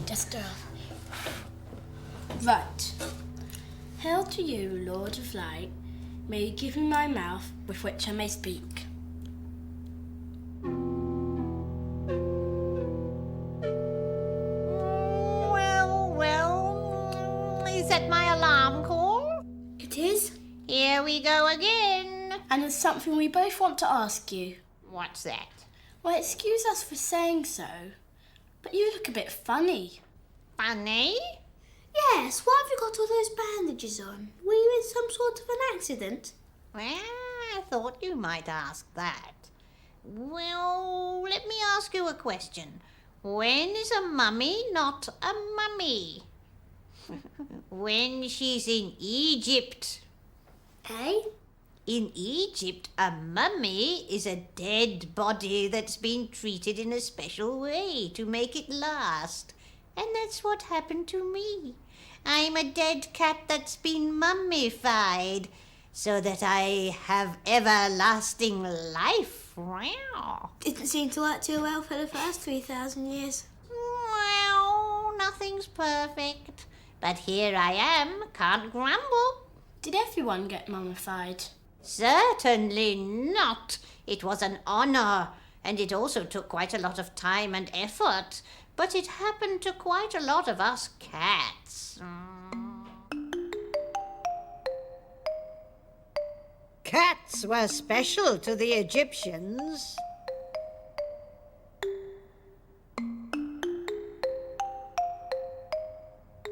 Dust her off. Right. Hail to you, Lord of Light. May you give me my mouth with which I may speak. Well, is that my alarm call? It is. Here we go again. And there's something we both want to ask you. What's that? Well, excuse us for saying so, but you look a bit funny. Funny? Yes, why have you got all those bandages on? Were you in some sort of an accident? Well, I thought you might ask that. Well, let me ask you a question. When is a mummy not a mummy? When she's in Egypt. Eh? In Egypt, a mummy is a dead body that's been treated in a special way to make it last. And that's what happened to me. I'm a dead cat that's been mummified so that I have everlasting life. Wow. Didn't seem to work too well for the first 3,000 years. Well, nothing's perfect. But here I am, can't grumble. Did everyone get mummified? Certainly not. It was an honor, and it also took quite a lot of time and effort. But it happened to quite a lot of us cats. Cats were special to the Egyptians.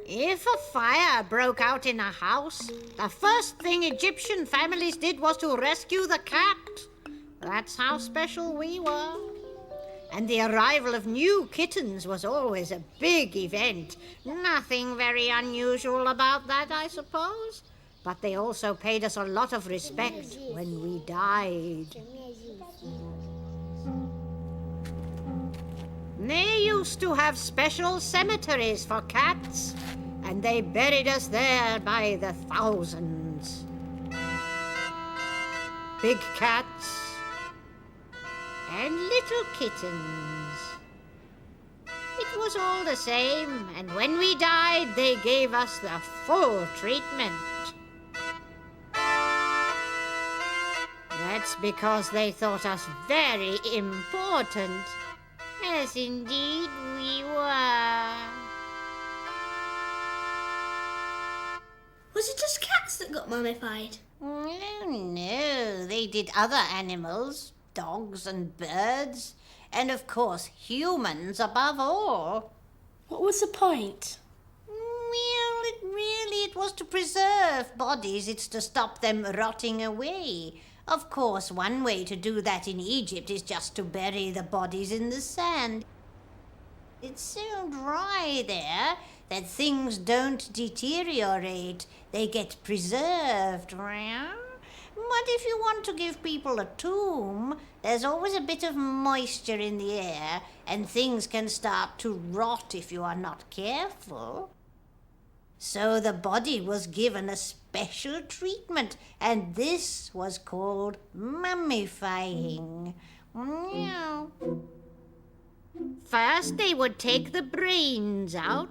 If a fire broke out in a house, the first thing Egyptian families did was to rescue the cat. That's how special we were. And the arrival of new kittens was always a big event. Nothing very unusual about that, I suppose. But they also paid us a lot of respect when we died. They used to have special cemeteries for cats, and they buried us there by the thousands. Big cats and little kittens. It was all the same, and when we died, they gave us the full treatment. That's because they thought us very important, as indeed we were. Was it just cats that got mummified? No, they did other animals, dogs and birds, and of course humans above all. What was the point? Well, it was to preserve bodies. It's to stop them rotting away. Of course, one way to do that in Egypt is just to bury the bodies in the sand. It's so dry there that things don't deteriorate. They get preserved. But if you want to give people a tomb, there's always a bit of moisture in the air, and things can start to rot if you are not careful. So the body was given a special treatment, and this was called mummifying. First, they would take the brains out,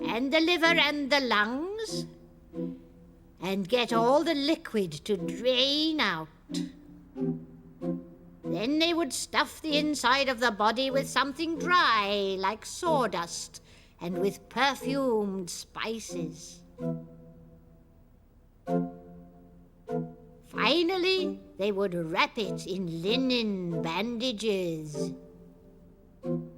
and the liver and the lungs, and get all the liquid to drain out. Then they would stuff the inside of the body with something dry, like sawdust, and with perfumed spices. Finally, they would wrap it in linen bandages. And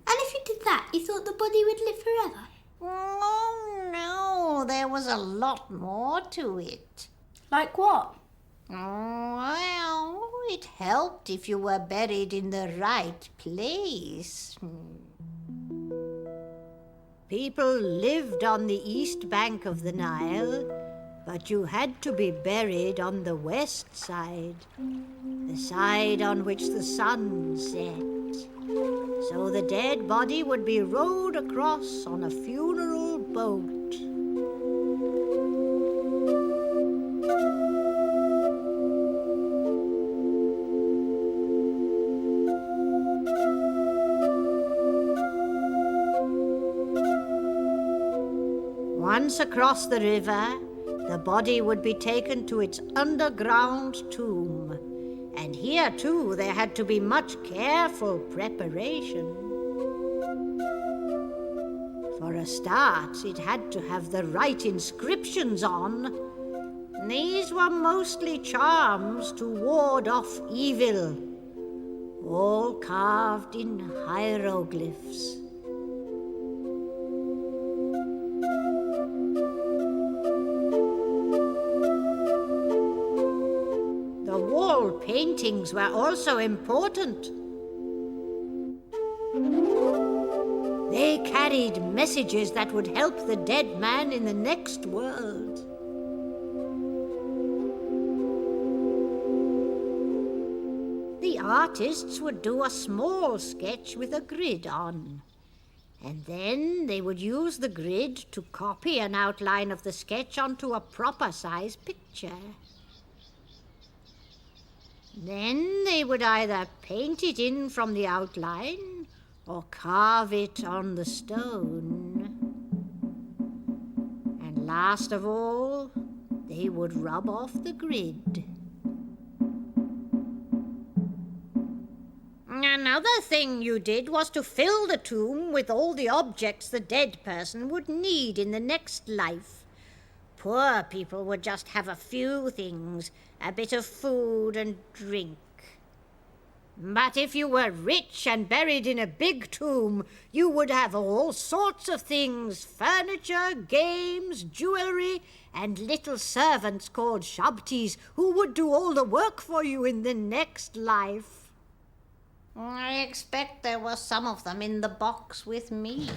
if you did that, you thought the body would live forever? Oh, no, there was a lot more to it. Like what? Well, it helped if you were buried in the right place. People lived on the east bank of the Nile, but you had to be buried on the west side, the side on which the sun set. So the dead body would be rowed across on a funeral boat. Once across the river, the body would be taken to its underground tomb. And here, too, there had to be much careful preparation. For a start, it had to have the right inscriptions on. These were mostly charms to ward off evil, all carved in hieroglyphs. Paintings were also important. They carried messages that would help the dead man in the next world. The artists would do a small sketch with a grid on, and then they would use the grid to copy an outline of the sketch onto a proper size picture. Then they would either paint it in from the outline or carve it on the stone. And last of all, they would rub off the grid. Another thing you did was to fill the tomb with all the objects the dead person would need in the next life. Poor people would just have a few things, a bit of food and drink. But if you were rich and buried in a big tomb, you would have all sorts of things, furniture, games, jewelry, and little servants called shabtis who would do all the work for you in the next life. I expect there were some of them in the box with me.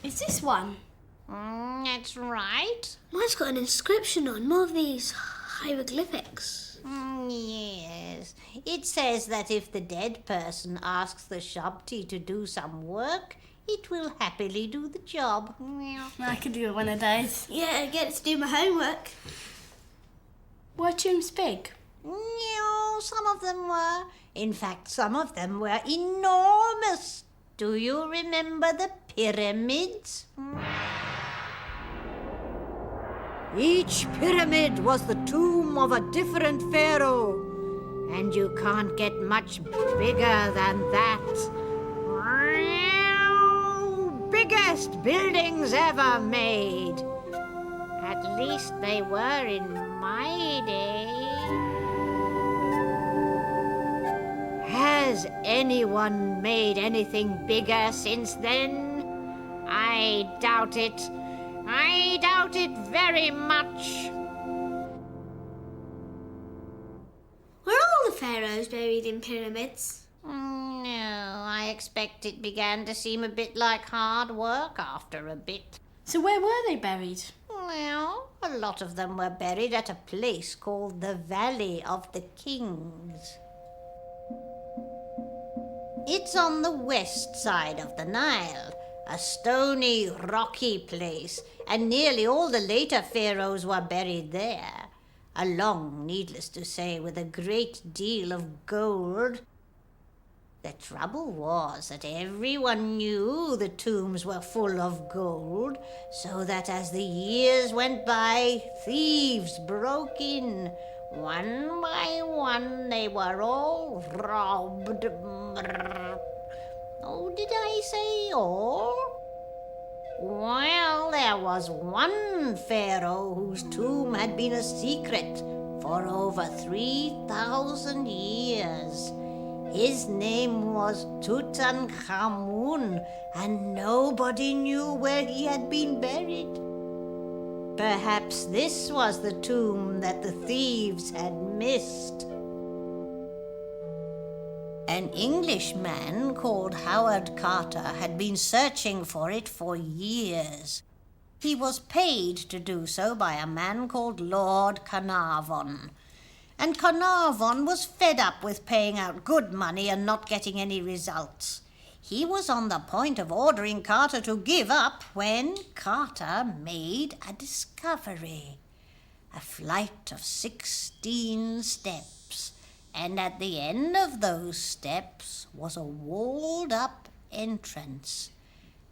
Is this one? That's right. Mine's got an inscription on, more of these hieroglyphics. Yes. It says that if the dead person asks the shabti to do some work, it will happily do the job. I could do one of those. Yeah, I get to do my homework. Were tombs big? No, some of them were. In fact, some of them were enormous. Do you remember the pyramids? Each pyramid was the tomb of a different pharaoh, and you can't get much bigger than that. Biggest buildings ever made. At least they were in my day. Has anyone made anything bigger since then? I doubt it. I doubt it very much. Were all the pharaohs buried in pyramids? No, I expect it began to seem a bit like hard work after a bit. So where were they buried? Well, a lot of them were buried at a place called the Valley of the Kings. It's on the west side of the Nile, a stony, rocky place, and nearly all the later pharaohs were buried there, along, needless to say, with a great deal of gold. The trouble was that everyone knew the tombs were full of gold, so that as the years went by, thieves broke in. One by one, they were all robbed. Oh, did I say all? Well, there was one pharaoh whose tomb had been a secret for over 3,000 years. His name was Tutankhamun, and nobody knew where he had been buried. Perhaps this was the tomb that the thieves had missed. An Englishman called Howard Carter had been searching for it for years. He was paid to do so by a man called Lord Carnarvon. And Carnarvon was fed up with paying out good money and not getting any results. He was on the point of ordering Carter to give up when Carter made a discovery. A flight of 16 steps, and at the end of those steps was a walled-up entrance.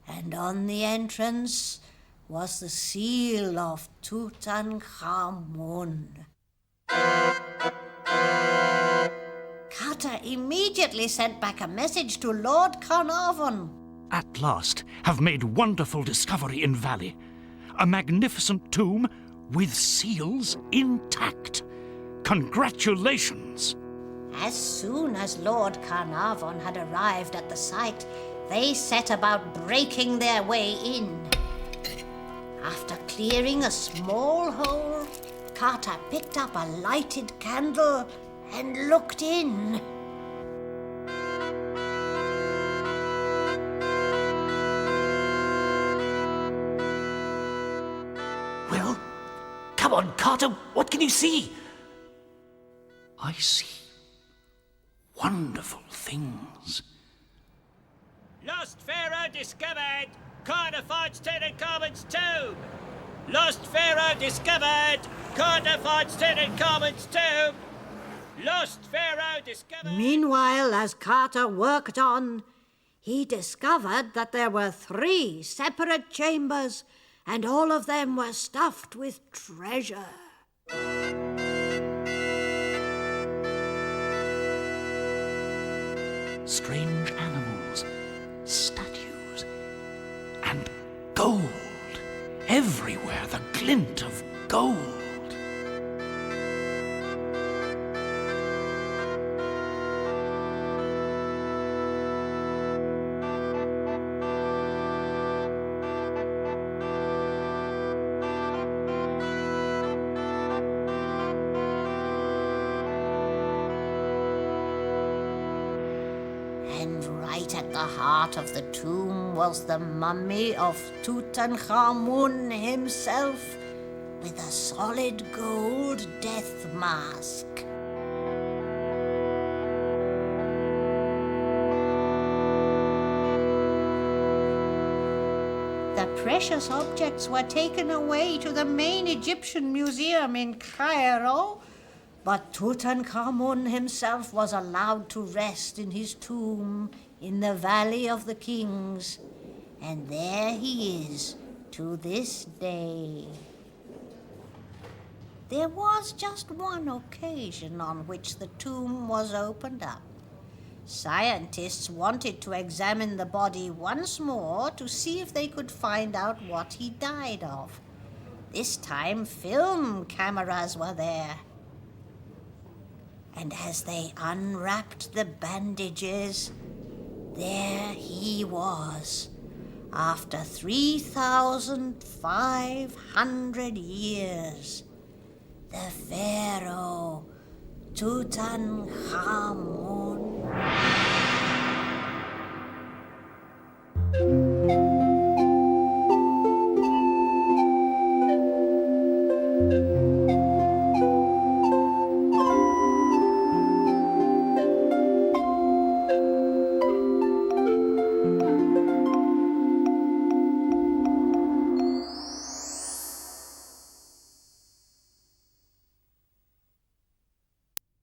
And on the entrance was the seal of Tutankhamun. Carter immediately sent back a message to Lord Carnarvon. At last have made wonderful discovery in valley. A magnificent tomb with seals intact. Congratulations! As soon as Lord Carnarvon had arrived at the site, they set about breaking their way in. After clearing a small hole, Carter picked up a lighted candle and looked in. Well, come on, Carter, what can you see? I see wonderful things. Lost Pharaoh discovered! Carter finds Tutankhamun's tomb! Lost Pharaoh discovered! Carter finds Tutankhamun's tomb! Lost Pharaoh discovered! Meanwhile, as Carter worked on, he discovered that there were 3 separate chambers, and all of them were stuffed with treasure. Strange animals, statues, and gold. Everywhere the glint of gold. And right at the heart of the tomb was the mummy of Tutankhamun himself, with a solid gold death mask. The precious objects were taken away to the main Egyptian museum in Cairo, but Tutankhamun himself was allowed to rest in his tomb in the Valley of the Kings, and there he is to this day. There was just one occasion on which the tomb was opened up. Scientists wanted to examine the body once more to see if they could find out what he died of. This time, film cameras were there. And as they unwrapped the bandages, there he was, after 3,500 years, the Pharaoh Tutankhamun.